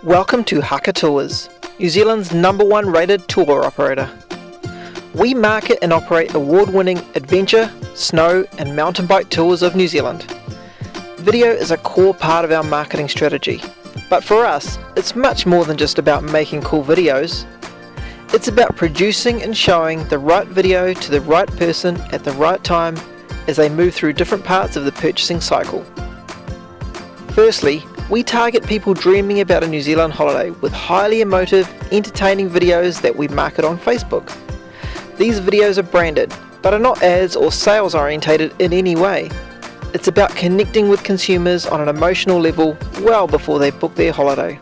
Welcome to Haka Tours, New Zealand's #1 rated tour operator. We market and operate award-winning adventure, snow and mountain bike tours of New Zealand. Video is a core part of our marketing strategy, but for us, it's much more than just about making cool videos. It's about producing and showing the right video to the right person at the right time as they move through different parts of the purchasing cycle. Firstly, we target people dreaming about a New Zealand holiday with highly emotive, entertaining videos that we market on Facebook. These videos are branded, but are not ads or sales orientated in any way. It's about connecting with consumers on an emotional level well before they book their holiday.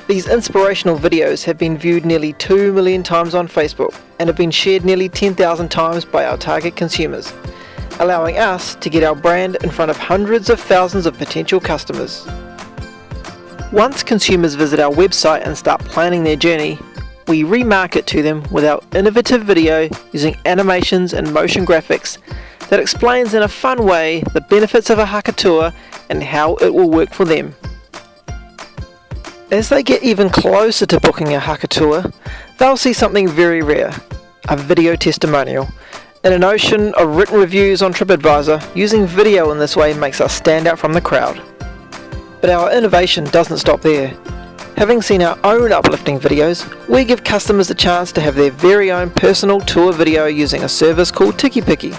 These inspirational videos have been viewed nearly 2 million times on Facebook and have been shared nearly 10,000 times by our target consumers, allowing us to get our brand in front of hundreds of thousands of potential customers. Once consumers visit our website and start planning their journey, we remarket to them with our innovative video using animations and motion graphics that explains in a fun way the benefits of a Haka tour and how it will work for them. As they get even closer to booking a Haka tour, they'll see something very rare, a video testimonial. In an ocean of written reviews on TripAdvisor, using video in this way makes us stand out from the crowd. But our innovation doesn't stop there. Having seen our own uplifting videos, we give customers a chance to have their very own personal tour video using a service called TikiPiki.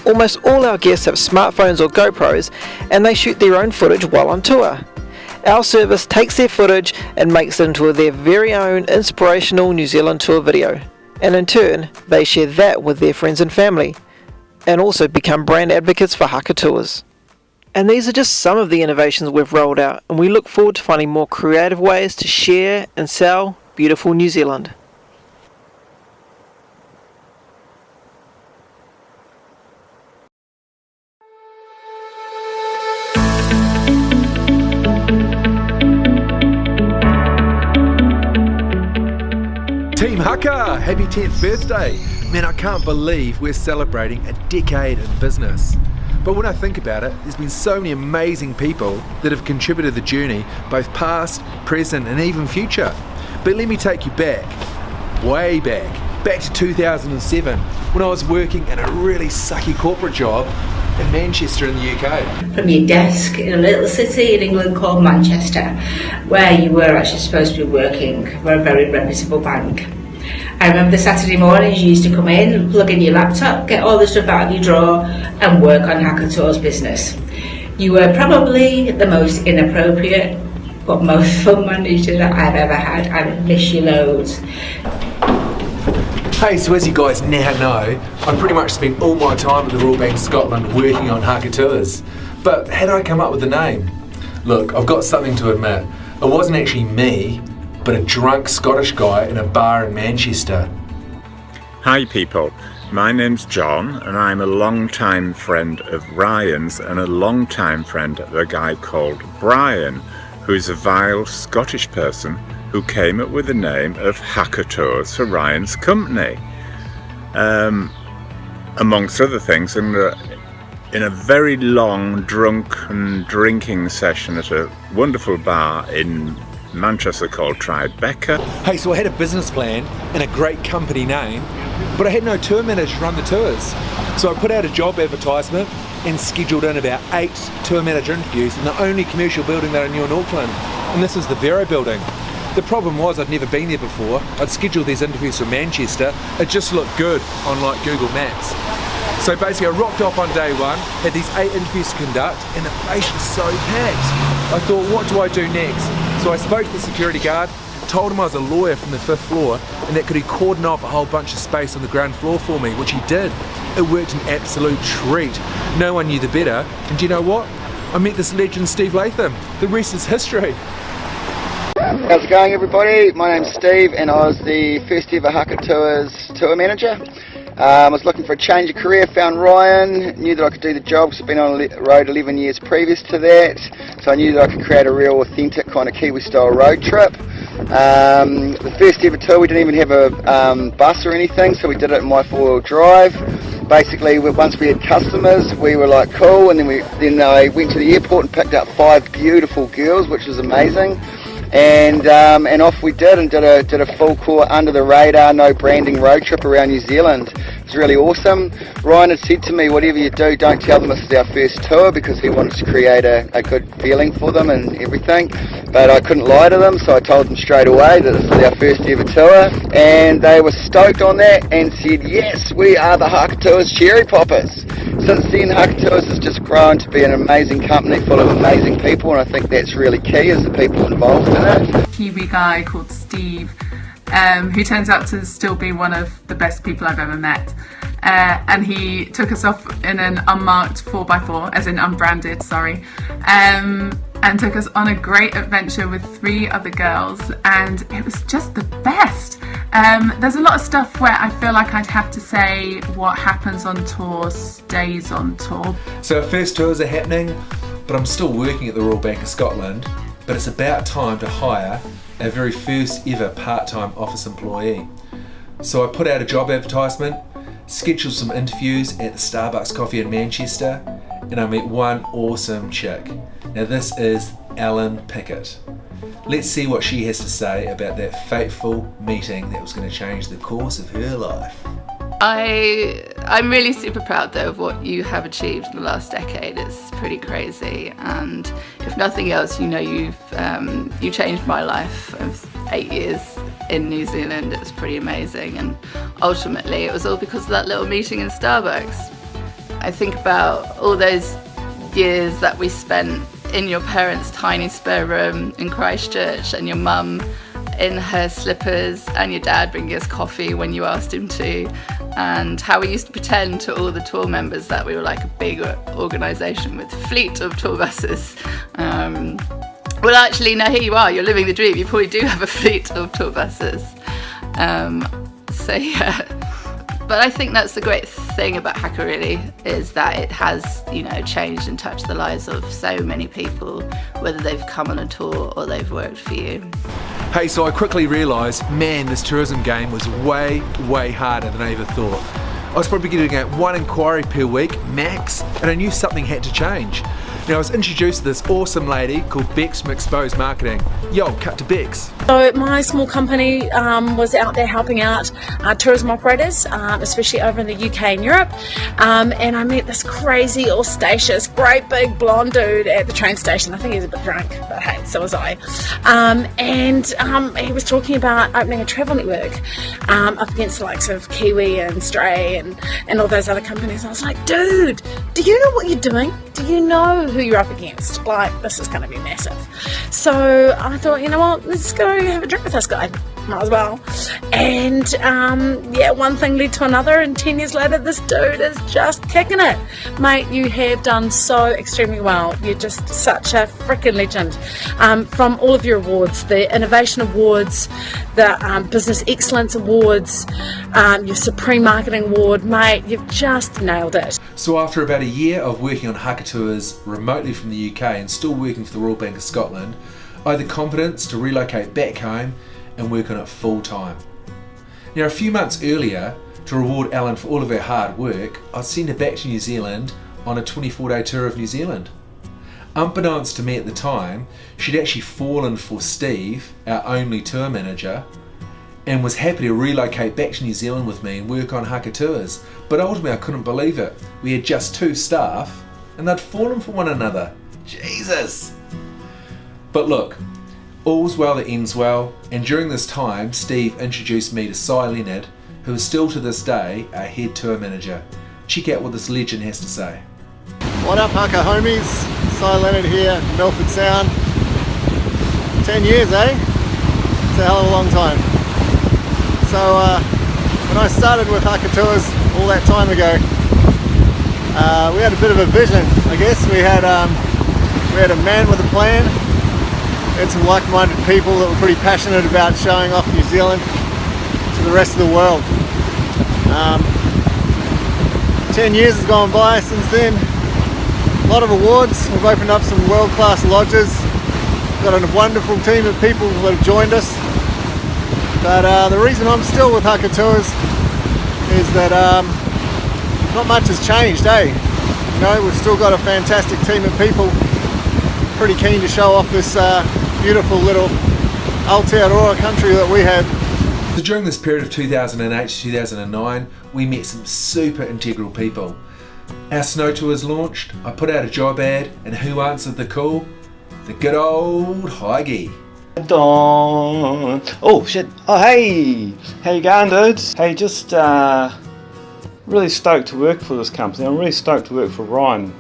Almost all our guests have smartphones or GoPros and they shoot their own footage while on tour. Our service takes their footage and makes it into their very own inspirational New Zealand tour video, and in turn they share that with their friends and family, and also become brand advocates for Haka Tours. And these are just some of the innovations we've rolled out, and we look forward to finding more creative ways to share and sell beautiful New Zealand. Team Haka, happy 10th birthday. Man, I can't believe we're celebrating a decade in business. But when I think about it, there's been so many amazing people that have contributed to the journey, both past, present and even future. But let me take you back, way back to 2007, when I was working in a really sucky corporate job in Manchester in the UK. From your desk in a little city in England called Manchester, where you were actually supposed to be working for a very reputable bank. I remember the Saturday mornings you used to come in, plug in your laptop, get all the stuff out of your drawer and work on Haka Tours business. You were probably the most inappropriate but most fun manager that I've ever had. I miss you loads. Hey, so as you guys now know, I pretty much spent all my time at the Royal Bank of Scotland working on Haka Tours. But how did I come up with the name? Look, I've got something to admit. It wasn't actually me, but a drunk Scottish guy in a bar in Manchester. Hi people, my name's John and I'm a long-time friend of Ryan's and a long-time friend of a guy called Brian, who's a vile Scottish person who came up with the name of Haka Tours for Ryan's company. Amongst other things, in a very long drunken drinking session at a wonderful bar in Manchester called Tribeca. Hey, so I had a business plan and a great company name, but I had no tour manager to run the tours. So I put out a job advertisement and scheduled in about 8 tour manager interviews in the only commercial building that I knew in Auckland, and this was the Vero building. The problem was I'd never been there before. I'd scheduled these interviews from Manchester. It just looked good on like Google Maps. So basically I rocked up on day one, had these 8 interviews to conduct, and the place was so packed. I thought, what do I do next? So I spoke to the security guard, told him I was a lawyer from the 5th floor and that could he cordon off a whole bunch of space on the ground floor for me, which he did. It worked an absolute treat. No one knew the better. And do you know what? I met this legend Steve Latham. The rest is history. How's it going everybody? My name's Steve and I was the first ever Haka Tours tour manager. I was looking for a change of career, found Ryan, knew that I could do the job because I've been on the road 11 years previous to that, so I knew that I could create a real authentic kind of Kiwi style road trip. The first ever tour we didn't even have a bus or anything, so we did it in my 4-wheel drive. basically, once we had customers, we were like cool, and then I went to the airport and picked up 5 beautiful girls, which was amazing. And off we did, and did a full core under the radar, no branding road trip around New Zealand. It was really awesome. Ryan had said to me, whatever you do, don't tell them this is our first tour, because he wanted to create a good feeling for them and everything. But I couldn't lie to them, so I told them straight away that this is our first ever tour, and they were stoked on that and said, yes, we are the Hakatoa's Cherry Poppers. Since then, Hakatoa's has just grown to be an amazing company full of amazing people, and I think that's really key, is the people involved in it. Kiwi guy called Steve, who turns out to still be one of the best people I've ever met. And he took us off in an unmarked 4x4, as in unbranded, sorry, and took us on a great adventure with 3 other girls, and it was just the best. There's a lot of stuff where I feel like I'd have to say what happens on tour stays on tour. So our first tours are happening, but I'm still working at the Royal Bank of Scotland, but it's about time to hire our very first ever part-time office employee. So I put out a job advertisement, scheduled some interviews at the Starbucks Coffee in Manchester, and I meet one awesome chick. Now this is Ellen Pickett. Let's see what she has to say about that fateful meeting that was going to change the course of her life. I'm really super proud though of what you have achieved in the last decade. It's pretty crazy, and if nothing else, you know, you changed my life. I was 8 years in New Zealand. It was pretty amazing, and ultimately it was all because of that little meeting in Starbucks. I think about all those years that we spent in your parents' tiny spare room in Christchurch, and your mum in her slippers, and your dad bringing us coffee when you asked him to, and how we used to pretend to all the tour members that we were like a big organisation with a fleet of tour buses. Well, actually, now here you are, you're living the dream. You probably do have a fleet of tour buses. So yeah. But I think that's the great thing about Haka, really, is that it has, you know, changed and touched the lives of so many people, whether they've come on a tour or they've worked for you. Hey, so I quickly realised, man, this tourism game was way, way harder than I ever thought. I was probably getting out 1 inquiry per week, max, and I knew something had to change. Now I was introduced to this awesome lady called Bex from Exposed Marketing. Yo, cut to Bex. So my small company was out there helping out tourism operators, especially over in the UK and Europe, and I met this crazy, audacious, great big blonde dude at the train station. I think he was a bit drunk, but hey, so was I. And he was talking about opening a travel network up against the likes of Kiwi and Stray and all those other companies. I was like, dude, do you know what you're doing? Do you know who you're up against? Like, this is going to be massive. So I thought, you know what, let's go have a drink with this guy. Might as well. And yeah, one thing led to another, and 10 years later, this dude is just kicking it. Mate, you have done so extremely well. You're just such a freaking legend. From all of your awards, the Innovation Awards, the Business Excellence Awards, your Supreme Marketing Award, mate, you've just nailed it. So after about a year of working on Hakatoa's remotely from the UK and still working for the Royal Bank of Scotland, I had the confidence to relocate back home and work on it full time. Now, a few months earlier, to reward Ellen for all of her hard work, I'd sent her back to New Zealand on a 24-day tour of New Zealand. Unbeknownst to me at the time, she'd actually fallen for Steve, our only tour manager, and was happy to relocate back to New Zealand with me and work on Hakatoa's. But ultimately I couldn't believe it. We had just 2 staff and they'd fallen for one another. Jesus! But look, all's well that ends well, and during this time Steve introduced me to Cy Leonard, who is still to this day our head tour manager. Check out what this legend has to say. What up, Haka homies? Cy Leonard here, Milford Sound. 10 years, eh? It's a hell of a long time. So when I started with Hakatoa's all that time ago, we had a bit of a vision, I guess. We had a man with a plan. We had some like-minded people that were pretty passionate about showing off New Zealand to the rest of the world. 10 years has gone by since then. A lot of awards. We've opened up some world-class lodges. We've got a wonderful team of people that have joined us. But the reason I'm still with Hakatoa's is that not much has changed, eh? You know, we've still got a fantastic team of people, pretty keen to show off this beautiful little Aotearoa country that we have. So during this period of 2008 to 2009, we met some super integral people. Our snow tours launched, I put out a job ad, and who answered the call? The good old Heige. Dawn. Oh shit. Oh hey, how you going, dudes? Hey, just really stoked to work for this company. I'm really stoked to work for Ryan.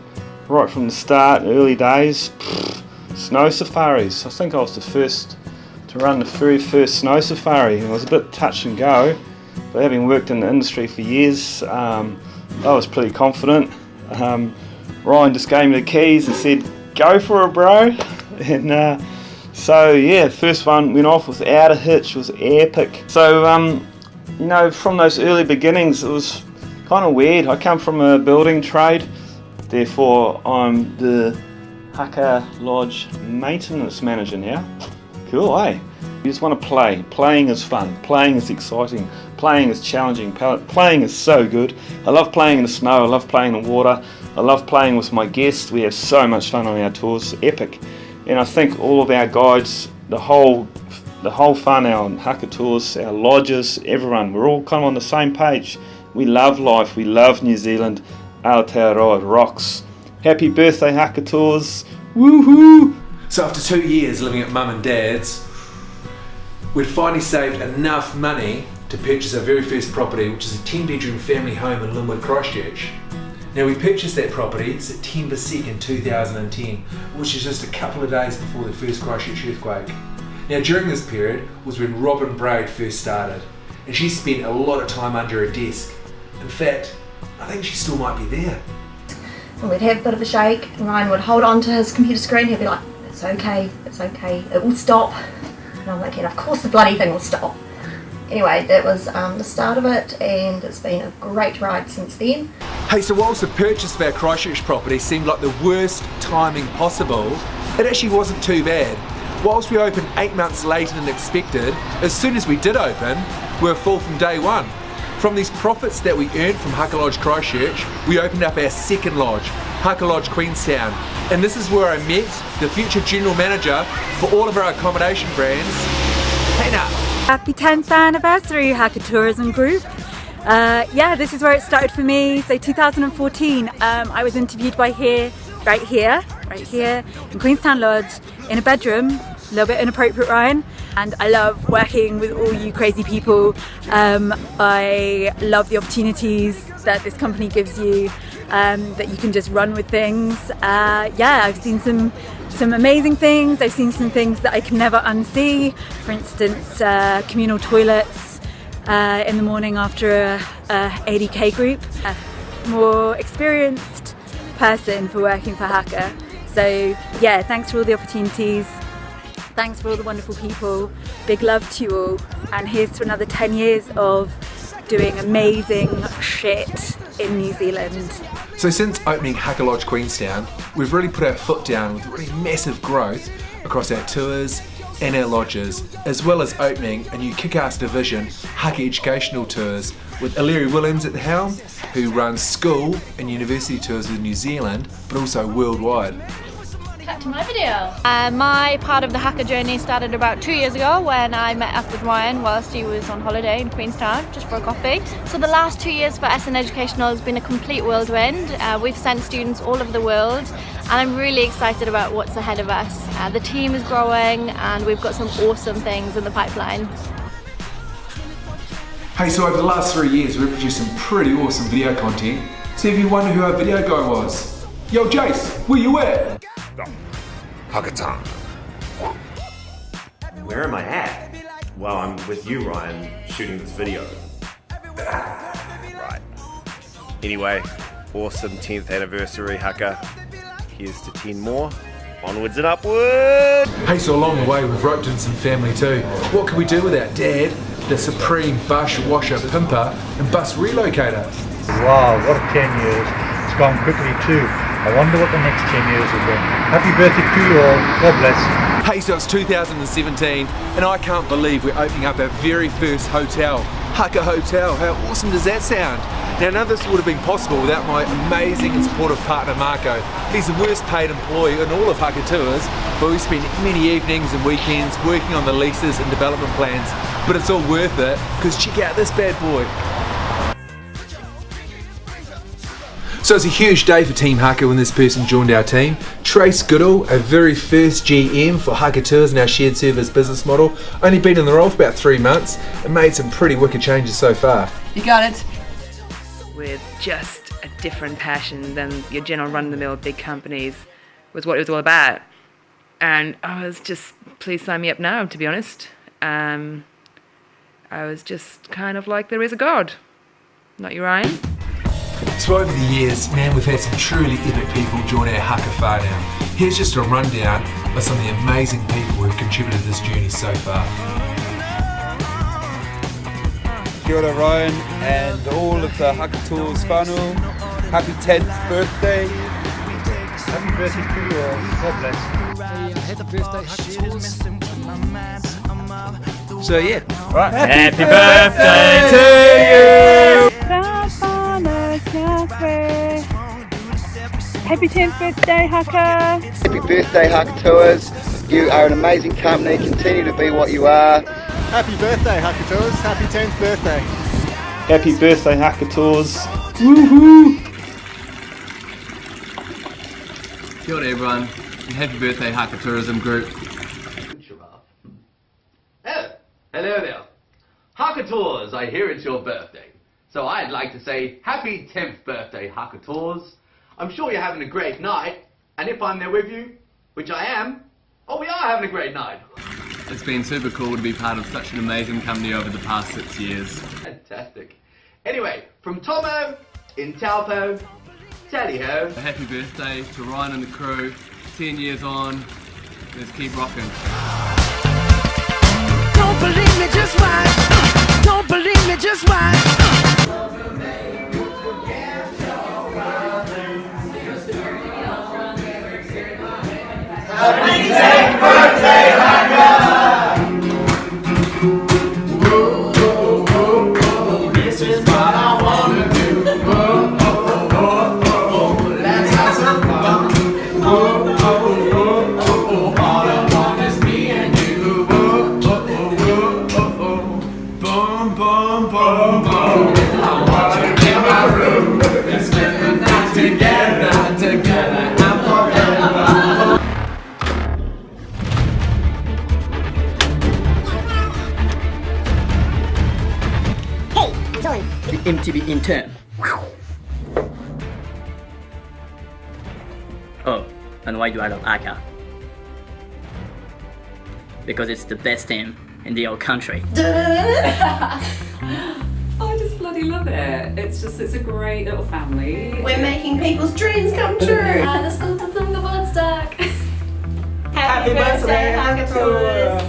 Right from the start, early days, snow safaris. I think I was the first to run the very first snow safari. It was a bit touch and go, but having worked in the industry for years, I was pretty confident. Ryan just gave me the keys and said, "Go for it, bro." And so yeah, first one went off without a hitch. It was epic. So you know, from those early beginnings, it was kind of weird. I come from a building trade, therefore I'm the Haka Lodge maintenance manager now. Cool, eh? You just want to play. Playing is fun. Playing is exciting. Playing is challenging. Playing is so good. I love playing in the snow. I love playing in the water. I love playing with my guests. We have so much fun on our tours. Epic. And I think all of our guides, the whole fun, our Haka tours, our lodges, everyone, we're all kind of on the same page. We love life. We love New Zealand. Aotearoa rocks. Happy birthday, Haka Tours. Woohoo! So after 2 years living at mum and dad's, we'd finally saved enough money to purchase our very first property, which is a 10-bedroom family home in Linwood, Christchurch. Now we purchased that property September 2nd, 2010, which is just a couple of days before the first Christchurch earthquake. Now during this period was when Robin Braid first started, and she spent a lot of time under her desk. In fact, I think she still might be there. And we'd have a bit of a shake, and Ryan would hold on to his computer screen. He'd be like, "It's okay, it will stop." And I'm like, "Yeah, of course the bloody thing will stop." Anyway, that was the start of it, and it's been a great ride since then. Hey, so whilst the purchase of our Christchurch property seemed like the worst timing possible, it actually wasn't too bad. Whilst we opened 8 months later than expected, as soon as we did open, we were full from day one. From these profits that we earned from Haka Lodge Christchurch, we opened up our second lodge, Haka Lodge Queenstown. And this is where I met the future general manager for all of our accommodation brands, Hannah. Happy 10th anniversary, Haka Tourism Group. Yeah, this is where it started for me. So 2014, I was interviewed right here in Queenstown Lodge in a bedroom. A little bit inappropriate, Ryan. And I love working with all you crazy people. I love the opportunities that this company gives you, that you can just run with things. Yeah, I've seen some amazing things. I've seen some things that I can never unsee. For instance, communal toilets in the morning after a 80k group. A more experienced person for working for Haka. So yeah, thanks for all the opportunities. Thanks for all the wonderful people. Big love to you all. And here's to another 10 years of doing amazing shit in New Zealand. So since opening Haka Lodge Queenstown, we've really put our foot down with really massive growth across our tours and our lodges, as well as opening a new kick-ass division, Haka Educational Tours, with Illyri Williams at the helm, who runs school and university tours in New Zealand, but also worldwide. Cut to my video. My part of the Haka journey started about 2 years ago when I met up with Ryan whilst he was on holiday in Queenstown just for a coffee. So the last 2 years for SN Educational has been a complete whirlwind. We've sent students all over the world, and I'm really excited about what's ahead of us. The team is growing and we've got some awesome things in the pipeline. Hey, so over the last 3 years we've produced some pretty awesome video content. So if you wonder who our video guy was, yo Jace, where you at? Haka-tan. Where am I at? Well, I'm with you, Ryan, shooting this video. Right. Anyway, awesome 10th anniversary Haka. Here's to 10 more. Onwards and upwards! Hey, so along the way we've roped in some family too. What could we do without Dad, the supreme bush washer, pimper and bus relocator? Wow, what 10 years. It's gone quickly too. I wonder what the next 10 years will bring. Happy birthday to you all. God bless. Hey, so it's 2017 and I can't believe we're opening up our very first hotel, Haka Hotel. How awesome does that sound? Now, none of this would have been possible without my amazing and supportive partner Marco. He's the worst paid employee in all of Haka Tours, but we spend many evenings and weekends working on the leases and development plans. But it's all worth it, because check out this bad boy. So it's a huge day for Team Haka when this person joined our team. Trace Goodall, our very first GM for Haka Tours and our shared service business model. Only been in the role for about 3 months and made some pretty wicked changes so far. You got it. With just a different passion than your general run-of-the-mill big companies was what it was all about. And I was just, please sign me up now, to be honest. I was just kind of like, there is a God. Not you, Ryan? So over the years, man, we've had some truly epic people join our Haka Whānau now. Here's just a rundown of some of the amazing people who've contributed to this journey so far. Kia ora Ryan and all of the Haka Tours whānau. Happy 10th birthday. Happy birthday to you all. God bless. Happy birthday, Haka Tours. So yeah, right. Happy birthday to you. Happy 10th birthday, Haka! Happy birthday, Haka Tours. You are an amazing company. Continue to be what you are. Happy birthday, Haka Tours. Happy 10th birthday. Happy birthday, Haka Tours. Woohoo! Kia ora everyone, and happy birthday Haka Tourism Group. Hello there. Haka Tours, I hear it's your birthday. So I'd like to say happy 10th birthday, Haka Tours. I'm sure you're having a great night, and if I'm there with you, which I am, oh, we are having a great night. It's been super cool to be part of such an amazing company over the past 6 years. Fantastic. Anyway, from Tomo, in Taupo, tally-ho. A happy birthday to Ryan and the crew. 10 years on, let's keep rocking. Don't believe me, just watch. Don't believe me, just watch. Happy 10th birthday, Haka! This is what I wanna do. Let's have some fun. All I want is me and you. Boom, boom, boom, boom. I want you in my room and spend the night together, together and forever. MTV intern. Oh, and why do I love Haka? Because it's the best team in the whole country. I just bloody love it. It's a great little family. We're making people's dreams come true. The school does the Woodstock. Happy birthday, Haka Tours.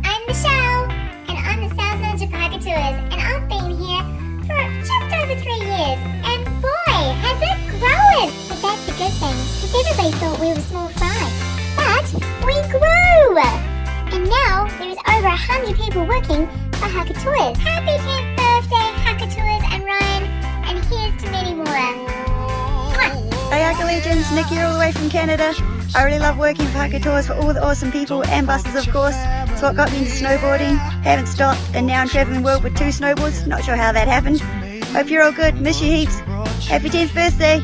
I'm Michelle, and I'm the sales manager for Haka Tours, and I've been here for just over 3 years, and boy, has it grown! But that's a good thing, because everybody thought we were small fry. But we grew! And now there is over 100 people working for Haka Tours. Happy 10th birthday, Haka Tours and Ryan, and here's to many more. Hey Haka Legends, Nick here all the way from Canada. I really love working for Haka Tours for all the awesome people and buses of course. It's what got me into snowboarding, haven't stopped, and now I'm travelling the world with 2 snowboards. Not sure how that happened. Hope you're all good, miss you heaps. Happy 10th birthday!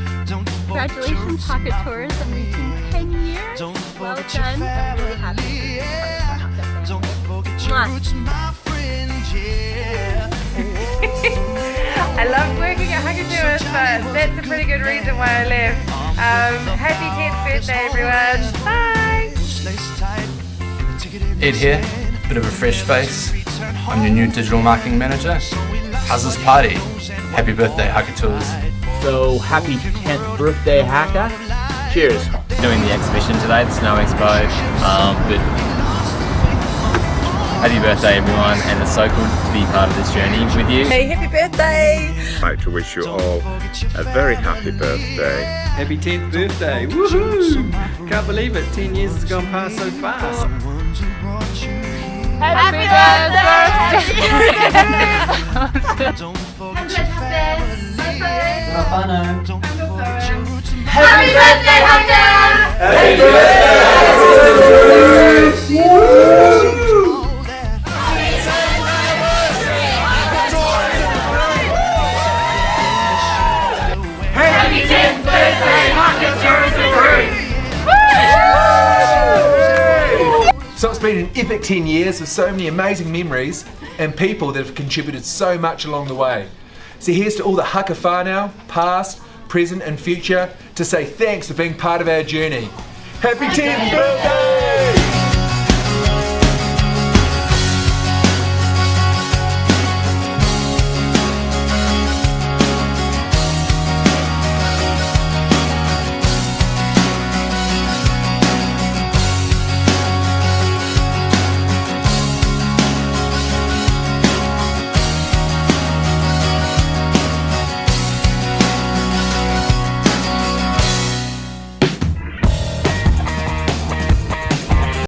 Congratulations Haka Tours on reaching 10 years. Well done, I'm really happy to be part of the I love working at Haka Tours, but that's a pretty good reason why I left. Happy 10th birthday, everyone. Bye. Ed here, bit of a fresh face. I'm your new digital marketing manager. How's this party? Happy birthday, Haka Tours. So happy 10th birthday, Haka. Cheers. Doing the exhibition today, the Snow Expo. But happy birthday everyone, and it's so cool to be part of this journey with you. Hey, happy birthday! I'd like to wish you all a very happy birthday. Happy 10th birthday, woohoo! Can't believe it, 10 years has gone past so fast. Happy Happy birthday, Haka! Happy Happy 10th birthday, Haka Tourism Group! So it's been an epic 10 years with so many amazing memories and people that have contributed so much along the way. So here's to all the Haka whānau, past, present and future, to say thanks for being part of our journey. Happy 10th birthday!